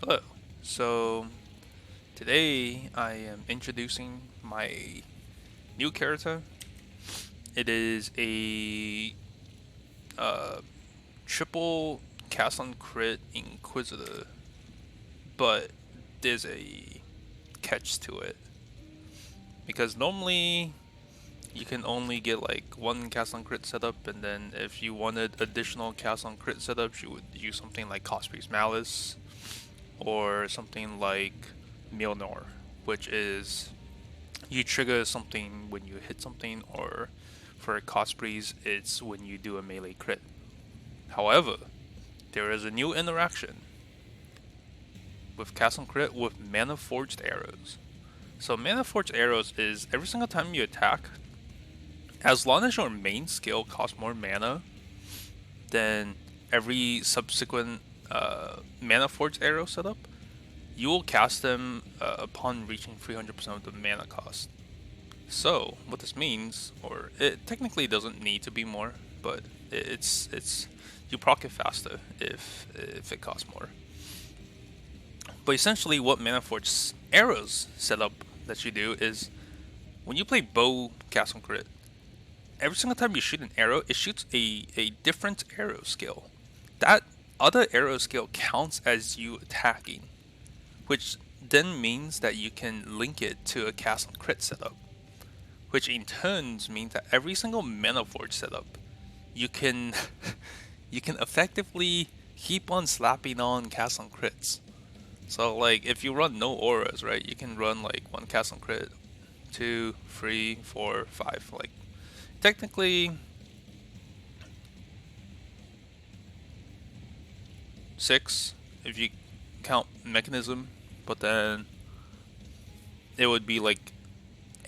Hello. So today I am introducing my new character. It is a uh, triple cast on crit Inquisitor, but there's a catch to it because normally you can only get like one cast on crit setup, and then if you wanted additional cast on crit setups, you would use something like Cosprey's Malice or something like Milnor, which is you trigger something when you hit something, or for Cospreys, it's when you do a melee crit. However, there is a new interaction with cast on crit with Manaforged arrows. So Manaforged arrows is every single time you attack, as long as your main skill costs more mana than every subsequent Manaforged arrow setup, you will cast them upon reaching 300% of the mana cost. So what this means, or it technically doesn't need to be more, but it's you proc it faster if it costs more. But essentially, what Manaforged arrows setup that you do is when you play bow cast on crit, every single time you shoot an arrow, it shoots a different arrow skill. That other arrow skill counts as you attacking, which then means that you can link it to a cast on crit setup, which in turns means that every single Manaforged setup, you can you can effectively keep on slapping on cast on crits. So like if you run no auras, right, you can run like one cast on crit, 2, 3, 4, 5. Like technically 6 if you count mechanism, but then it would be like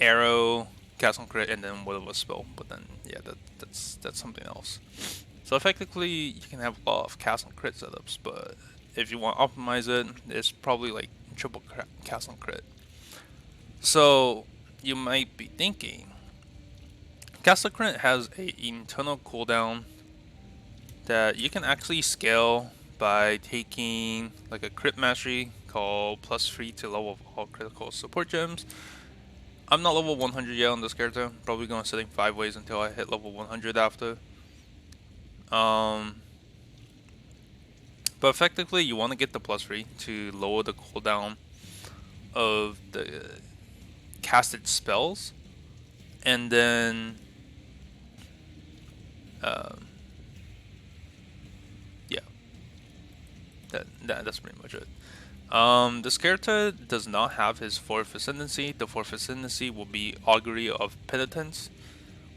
arrow, cast on crit, and then whatever spell. But then yeah, that's something else. So effectively, you can have a lot of cast on crit setups, but if you want to optimize it, it's probably like triple cast on crit. So you might be thinking, cast on crit has a internal cooldown that you can actually scale by taking like a crit mastery called +3 to level of all critical support gems. I'm not level 100 yet on this character. Probably going to setting 5 ways until I hit level 100 after. But effectively, you want to get the +3 to lower the cooldown of the casted spells, and then yeah, that's pretty much it. This character does not have his 4th ascendancy. The 4th ascendancy will be Augury of Penitence,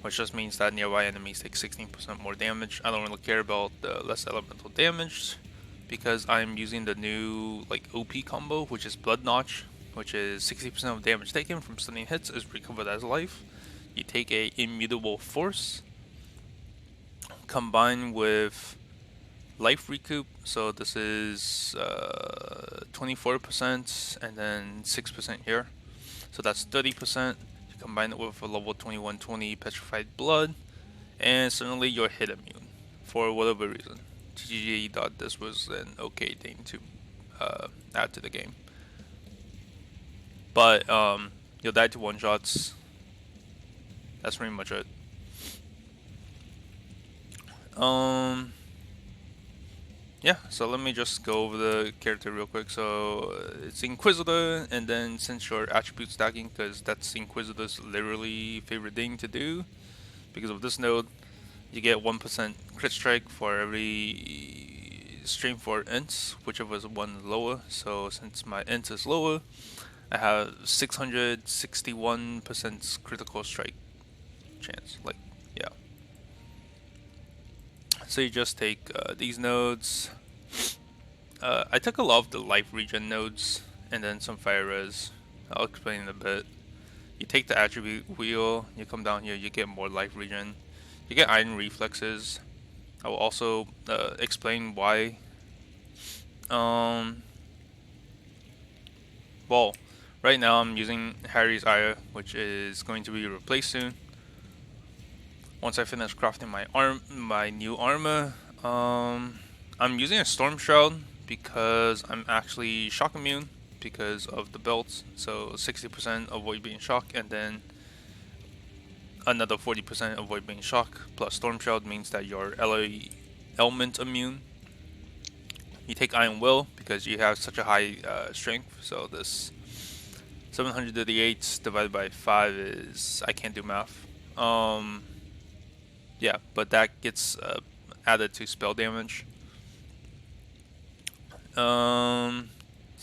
which just means that nearby enemies take 16% more damage. I don't really care about the less elemental damage because I'm using the new like OP combo, which is Blood Notch, which is 60% of damage taken from stunning hits is recovered as life. You take a immutable force combined with life recoup, so this is 24% and then 6% here, so that's 30%. You combine it with a level 2120 petrified blood, and suddenly you're hit immune for whatever reason. GG thought this was an okay thing to add to the game, but you'll die to one shots. That's pretty much it. Yeah, so let me just go over the character real quick. So it's Inquisitor, and then since you're attribute stacking, because that's Inquisitor's literally favorite thing to do, because of this node, you get 1% crit strike for every stream for ints, whichever is one lower. So since my int is lower, I have 661% critical strike chance. Like, yeah. So you just take these nodes. I took a lot of the life regen nodes and then some fire res. I'll explain in a bit. You take the attribute wheel, you come down here, you get more life regen. You get iron reflexes. I will also explain why. Well, right now I'm using Harry's Ire, which is going to be replaced soon. Once I finish crafting my new armor, I'm using a Storm Shroud because I'm actually shock immune because of the belts. So 60% avoid being shocked, and then another 40% avoid being shocked. Plus Storm Shroud means that you're element immune. You take Iron Will because you have such a high strength. So this 738 divided by 5 is, I can't do math. Yeah, but that gets added to spell damage.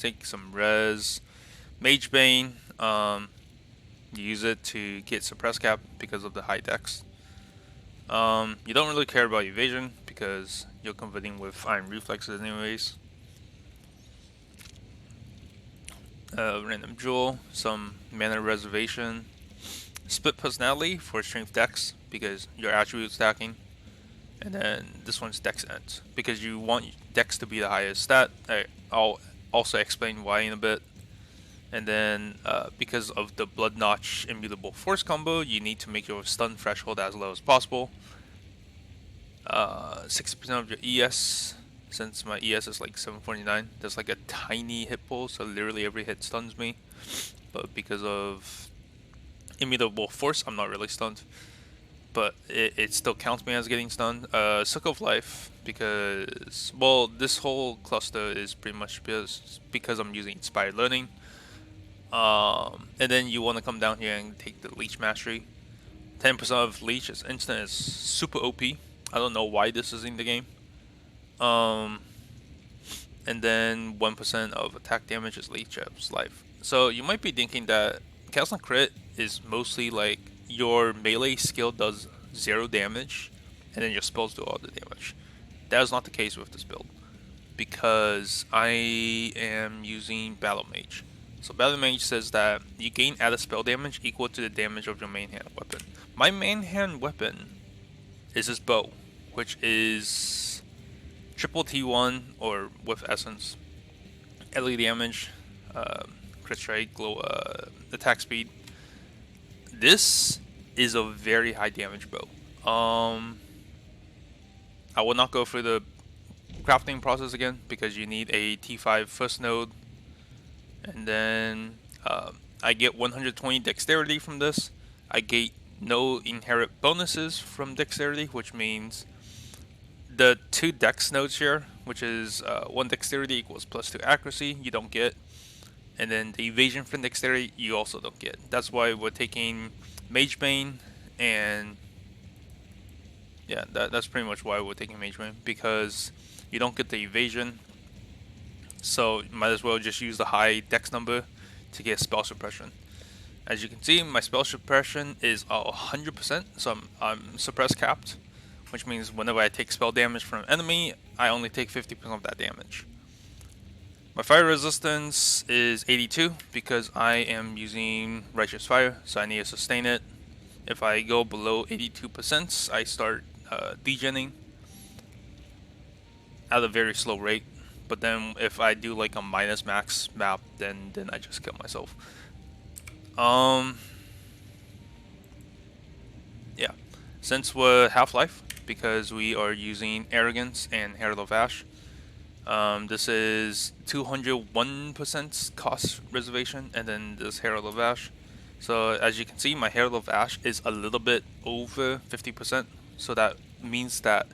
Take some res. Mage Bane. You use it to get suppress cap because of the high dex. You don't really care about evasion because you're converting with iron reflexes anyways. Random jewel, some mana reservation, split personality for strength dex because your attribute stacking, and then this one's dex ent because you want dex to be the highest stat. I'll also explain why in a bit. And then because of the blood notch immutable force combo, you need to make your stun threshold as low as possible. 60% of your ES. Since my ES is like 749, there's like a tiny hit pool, so literally every hit stuns me. But because of immutable force, I'm not really stunned. But it still counts me as getting stunned. Suck of Life, because, well, this whole cluster is pretty much because I'm using Inspired Learning. And then you want to come down here and take the Leech Mastery. 10% of Leech is instant, is super OP. I don't know why this is in the game. And then 1% of attack damage is Leech Life. So you might be thinking that Cast on Crit is mostly like your melee skill does 0 damage, and then your spells do all the damage. That is not the case with this build, because I am using Battlemage. So Battlemage says that you gain added spell damage equal to the damage of your main hand weapon. My main hand weapon is this bow, which is triple T1 or with essence, LE damage, crit strike, glow, attack speed. This is a very high damage bow. I will not go through the crafting process again because you need a T5 first node, and then I get 120 dexterity from this. I get no inherent bonuses from dexterity, which means the 2 dex nodes here, which is 1 dexterity equals +2 accuracy, you don't get. And then the evasion from dexterity, you also don't get. That's why we're taking Mage Bane, and yeah, that's pretty much why we're taking Mage Bane, because you don't get the evasion. So you might as well just use the high dex number to get spell suppression. As you can see, my spell suppression is 100%, so I'm suppress capped, which means whenever I take spell damage from an enemy, I only take 50% of that damage. My fire resistance is 82 because I am using Righteous Fire, so I need to sustain it. If I go below 82%, I start degenning at a very slow rate. But then if I do like a minus max map, then I just kill myself. Yeah, since we're Half-Life, because we are using Arrogance and Herald of Ash, this is 201% cost reservation, and then this Herald of Ash. So as you can see, my Herald of Ash is a little bit over 50%, so that means that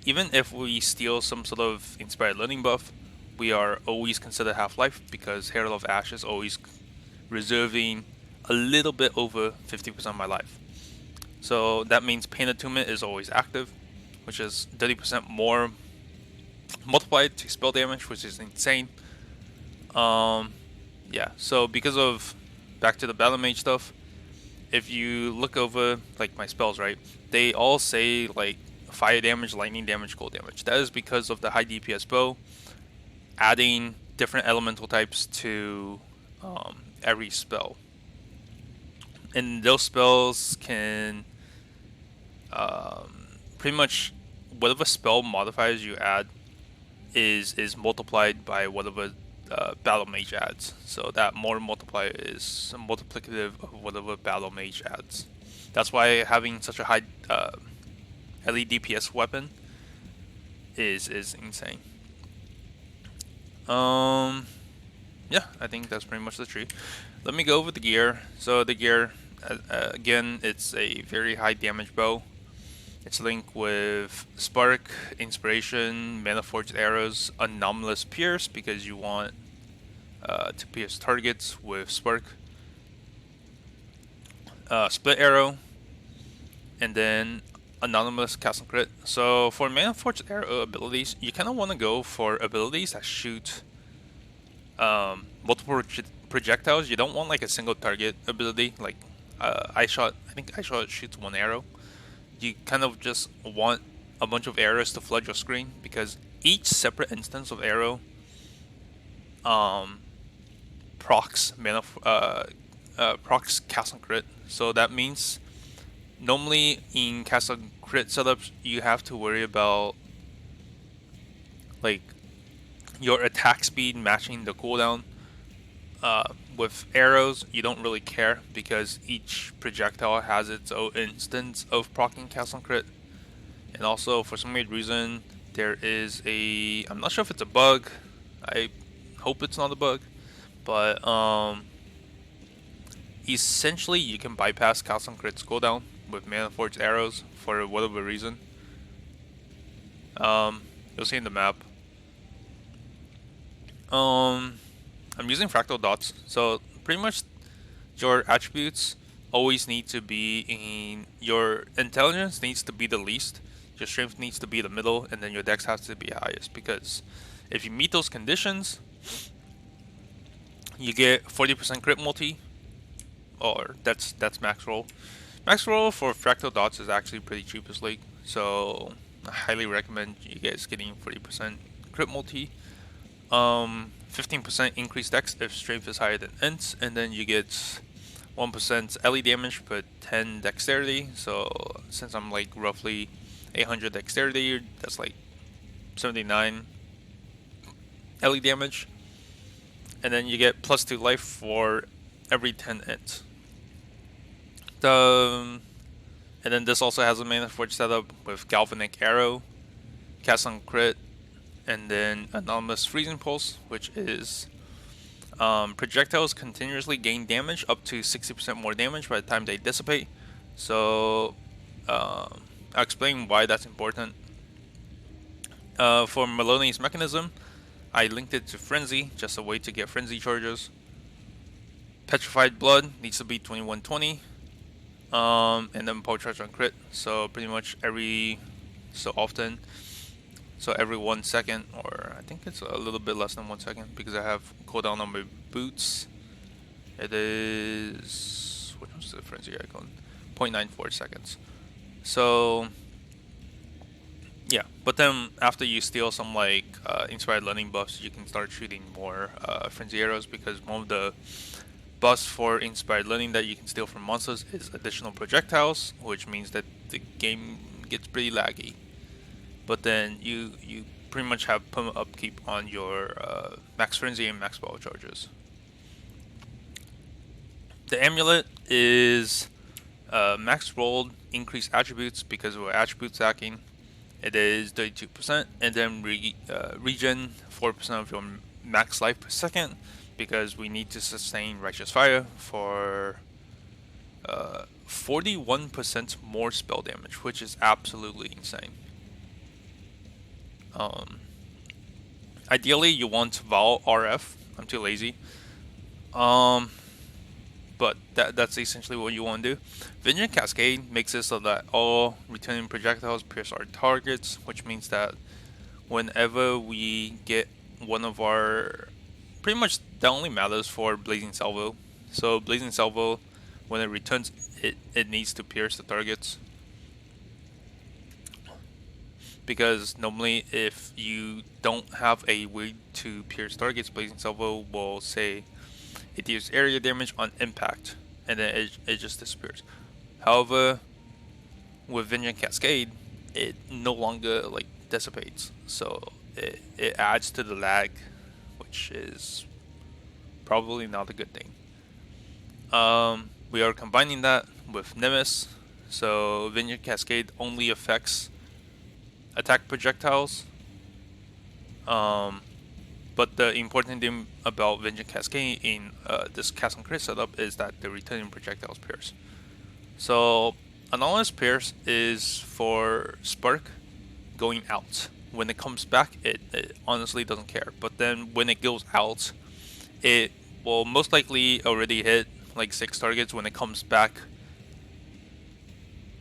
even if we steal some sort of Inspired Learning buff, we are always considered Half-Life, because Herald of Ash is always reserving a little bit over 50% of my life. So that means Pain Attunement is always active, which is 30% more multiplied to spell damage, which is insane. Yeah, so because of, back to the Battlemage stuff, if you look over like my spells, right, they all say like fire damage, lightning damage, cold damage. That is because of the high DPS bow, adding different elemental types to every spell. And those spells can pretty much whatever spell modifiers you add is multiplied by whatever Battlemage adds. So that more multiplier is multiplicative of whatever Battlemage adds. That's why having such a high LE DPS weapon is insane. Yeah, I think that's pretty much the tree. Let me go over the gear. So the gear, again, it's a very high damage bow. It's linked with Spark, Inspiration, Manaforged arrows, Anomalous Pierce because you want to pierce targets with Spark, Split Arrow, and then Anonymous Cast and Crit. So for Manaforged arrow abilities, you kind of want to go for abilities that shoot multiple projectiles. You don't want like a single target ability. Like I think Eye Shot shoots one arrow. You kind of just want a bunch of arrows to flood your screen because each separate instance of arrow procs procs cast and crit. So that means normally in cast and crit setups you have to worry about like your attack speed matching the cooldown. With arrows, you don't really care because each projectile has its own instance of proccing cast and crit. And also, for some weird reason, there is a... I'm not sure if it's a bug. I hope it's not a bug. But, essentially, you can bypass cast and crit's cooldown with Manaforged arrows for whatever reason. You'll see in the map. I'm using fractal dots, so pretty much your attributes always need to be in your intelligence needs to be the least, your strength needs to be the middle, and then your dex has to be highest. Because if you meet those conditions, you get 40% crit multi, or that's max roll. Max roll for fractal dots is actually pretty cheap this league, so I highly recommend you guys getting 40% crit multi. 15% increased dex if strength is higher than int, and then you get 1% LE damage per 10 dexterity. So since I'm like roughly 800 dexterity, that's like 79 LE damage. And then you get plus 2 life for every 10 int. And then this also has a Manaforged setup with Galvanic Arrow, Cast on Crit, and then Anonymous Freezing Pulse, which is projectiles continuously gain damage up to 60% more damage by the time they dissipate. So I'll explain why that's important. For Maloney's mechanism, I linked it to Frenzy, just a way to get Frenzy charges. Petrified Blood needs to be 2120, and then Power Charge on Crit. So pretty much every so often. So every 1 second, or I think it's a little bit less than 1 second because I have cooldown on my boots. It is, what was the frenzy icon? 0.94 seconds. So yeah, but then after you steal some like inspired learning buffs, you can start shooting more frenzy arrows because one of the buffs for inspired learning that you can steal from monsters is additional projectiles, which means that the game gets pretty laggy. But then you pretty much have perma upkeep on your max frenzy and max power charges. The amulet is max rolled increased attributes because we're attribute stacking. It is 32%, and then regen 4% of your max life per second because we need to sustain Righteous Fire for 41% more spell damage, which is absolutely insane. Ideally, you want Val RF. I'm too lazy. But that's essentially what you want to do. Vengeance Cascade makes it so that all returning projectiles pierce our targets, which means that whenever we get one of our... Pretty much that only matters for Blazing Salvo. So Blazing Salvo, when it returns, it needs to pierce the targets. Because normally if you don't have a way to pierce targets, Blazing Salvo will say it deals area damage on impact, and then it just disappears. However, with Vengeance Cascade, it no longer like dissipates, so it adds to the lag, which is probably not a good thing. We are combining that with Nemesis, so Vengeance Cascade only affects attack projectiles. But the important thing about Vengeance Cascade in this cast and crit setup is that the returning projectiles pierce. So Anomalous Pierce is for Spark going out. When it comes back, it honestly doesn't care. But then when it goes out, it will most likely already hit like 6 targets. When it comes back,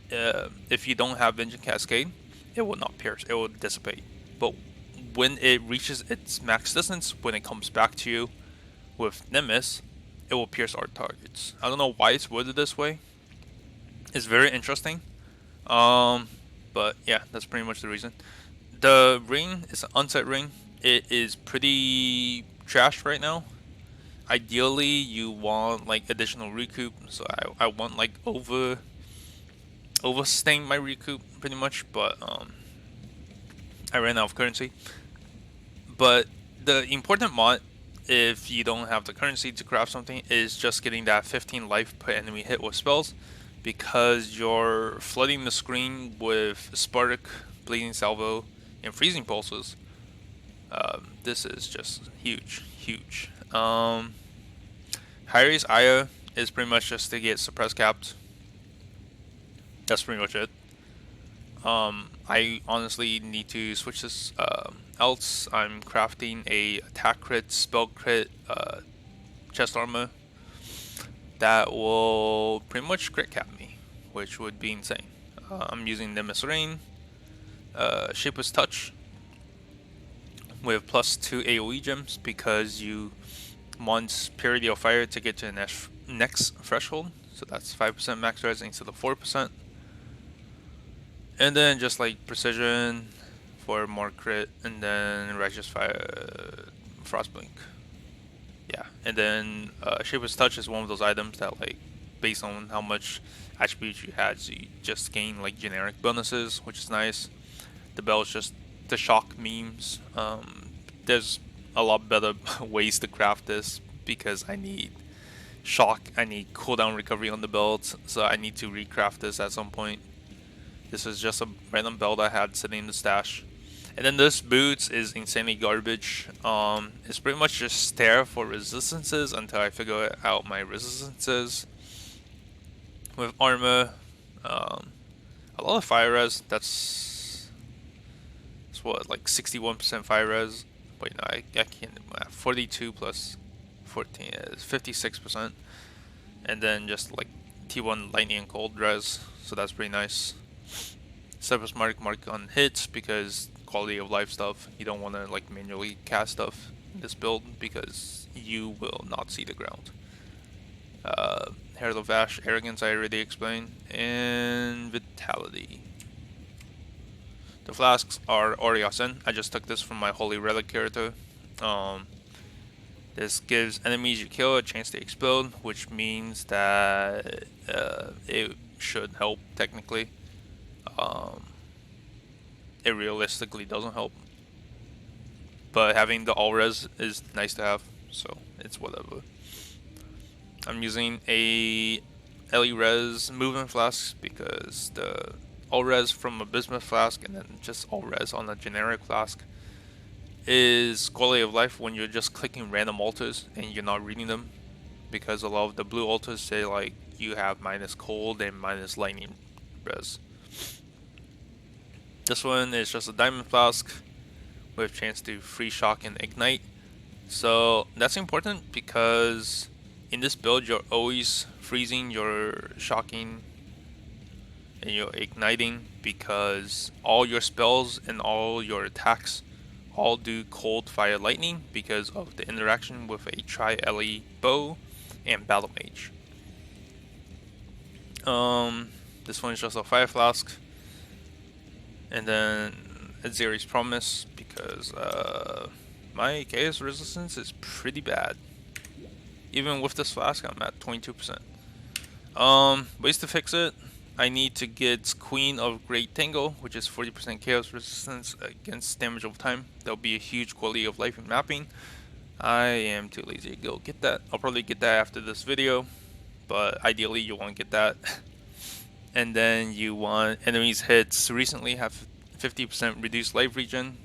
if you don't have Vengeance Cascade, it will not pierce. It will dissipate. But when it reaches its max distance, when it comes back to you with Nemesis, it will pierce our targets. I don't know why it's worded this way. It's very interesting. But yeah, that's pretty much the reason. The ring is an unset ring. It is pretty trash right now. Ideally, you want like additional recoup. So I want like overstaying my recoup pretty much, but I ran out of currency. But the important mod, if you don't have the currency to craft something, is just getting that 15 life per enemy hit with spells, because you're flooding the screen with Spark, Bleeding Salvo, and Freezing Pulses. This is just huge, huge. Hyres Aya is pretty much just to get suppress capped. That's pretty much it. I honestly need to switch this. Else, I'm crafting a attack crit, spell crit, chest armor that will pretty much crit cap me, which would be insane. I'm using Nemesis Rain, Shapeless Touch with +2 AoE gems because you want Purity of Fire to get to the next threshold. So that's 5% max res instead of 4%. And then just like Precision for more crit, and then Righteous Fire, Frostblink. Yeah, and then Shapeless Touch is one of those items that, like, based on how much attributes you had, so you just gain like generic bonuses, which is nice. The bell is just the shock memes. There's a lot better ways to craft this because I need shock, I need cooldown recovery on the belt, so I need to recraft this at some point. This is just a random belt I had sitting in the stash. And then this boots is insanely garbage. It's pretty much just stare for resistances until I figure out my resistances. With armor, a lot of fire res. That's what, like 61% fire res. Wait, no, I can't. 42 plus 14 is 56%. And then just like T1 lightning and cold res, so that's pretty nice. Surface mark on hits because quality of life stuff. You don't want to like manually cast stuff in this build because you will not see the ground. Herald of Ash, Arrogance I already explained, and Vitality. The flasks are Oriasen. I just took this from my Holy Relic character. This gives enemies you kill a chance to explode, which means that it should help technically. It realistically doesn't help, but having the all res is nice to have, so it's whatever. I'm using a LE res movement flask because the all res from a bismuth flask and then just all res on a generic flask is quality of life when you're just clicking random altars and you're not reading them, because a lot of the blue altars say like you have minus cold and minus lightning res. This one is just a diamond flask with a chance to free shock and ignite. So that's important because in this build you're always freezing, you're shocking, and you're igniting because all your spells and all your attacks all do cold, fire, lightning because of the interaction with a tri-LE bow and Battlemage. This one is just a fire flask. And then Azeri's Promise because my chaos resistance is pretty bad. Even with this flask, I'm at 22%. Ways to fix it: I need to get Queen of Great Tangle, which is 40% chaos resistance against damage over time. That'll be a huge quality of life in mapping. I am too lazy to go get that. I'll probably get that after this video, but ideally you want to get that. And then you want enemies hits recently have 50% reduced life regen.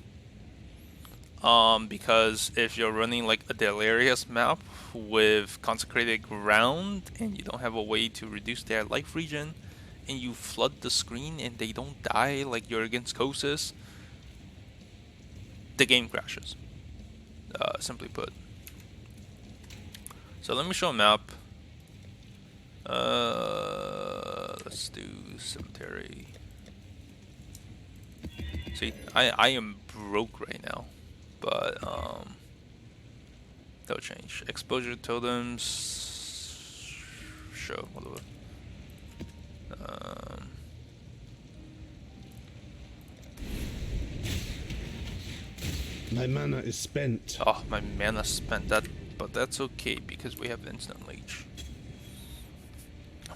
Because if you're running like a delirious map with consecrated ground and you don't have a way to reduce their life regen, and you flood the screen and they don't die like you're against CoC, the game crashes. Simply put. So let me show a map. Let's do cemetery. See, I am broke right now, but that'll change. Exposure totems. Show. My mana is spent. Oh, my mana spent. But that's okay because we have instant leech.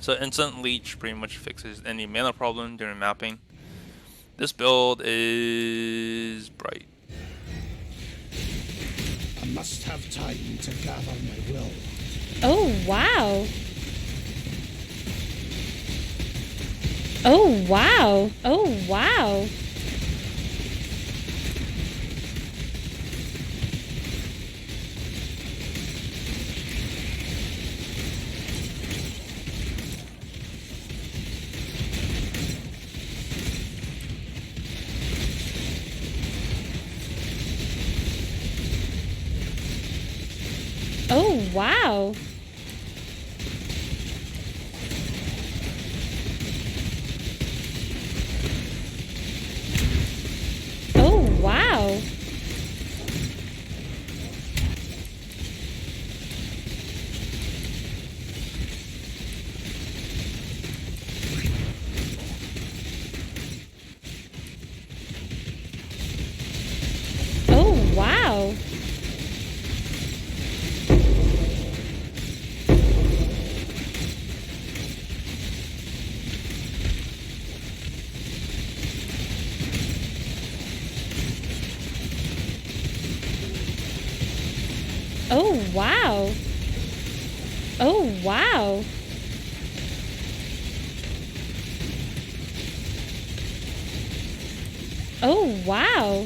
So instant leech pretty much fixes any mana problem during mapping. This build is bright. I must have time to gather my will. Oh, wow. Oh, wow. Oh, wow. Oh, wow. Oh, wow. Oh, wow. Oh, wow. Oh, wow. Oh, wow.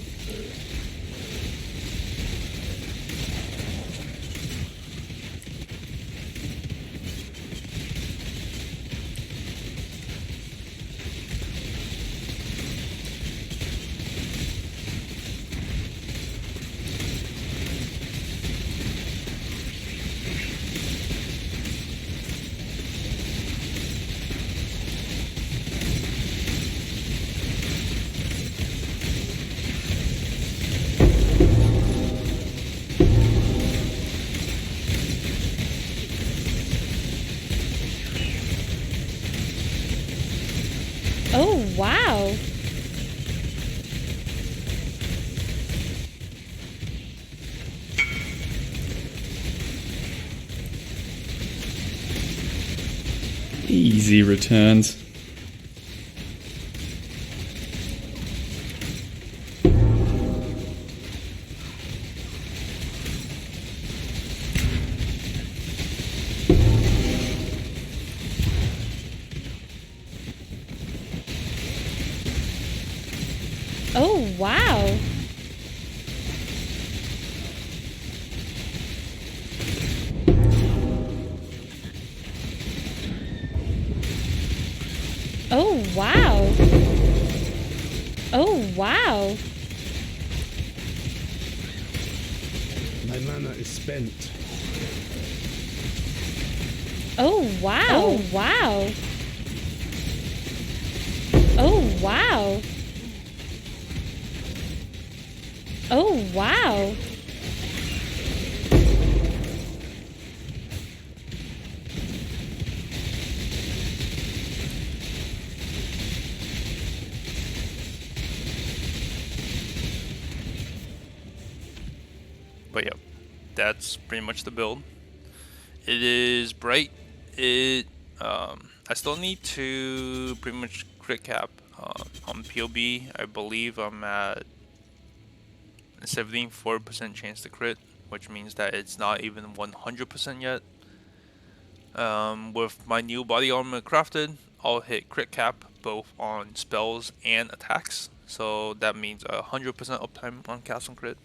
Oh, wow. Easy returns. Oh, wow. Oh, wow. Oh, wow. My mana is spent. Oh, wow. Oh, wow. Oh, wow. Oh, wow. But yep, that's pretty much the build. It is bright. I still need to pretty much crit cap on POB. I believe I'm at 74% chance to crit, which means that it's not even 100% yet. With my new body armor crafted, I'll hit crit cap both on spells and attacks. So that means 100% uptime on cast and crit.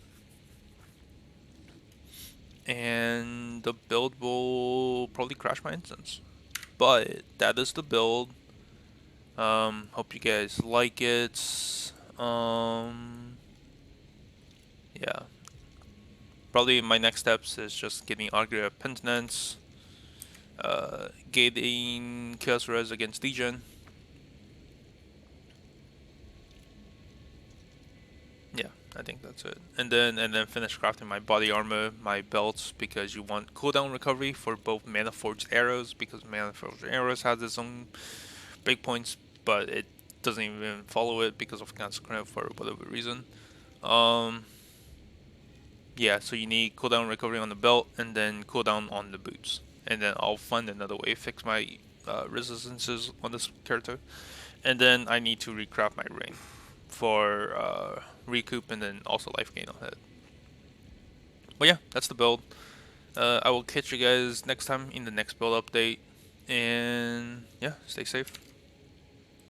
and the build will probably crash my instance. But that is the build. Hope you guys like it. Yeah. Probably my next steps is just getting Augury of Penitence, getting Chaos Res against Legion. Yeah, I think that's it. And then finish crafting my body armor, my belts, because you want cooldown recovery for both Manaforged arrows, because Manaforged arrows has its own breakpoints, but it doesn't even follow it because of Consecrate for whatever reason. Yeah, so you need cooldown recovery on the belt and then cooldown on the boots. And then I'll find another way to fix my resistances on this character. And then I need to recraft my ring for recoup and then also life gain on it. But yeah, that's the build. I will catch you guys next time in the next build update. And yeah, stay safe.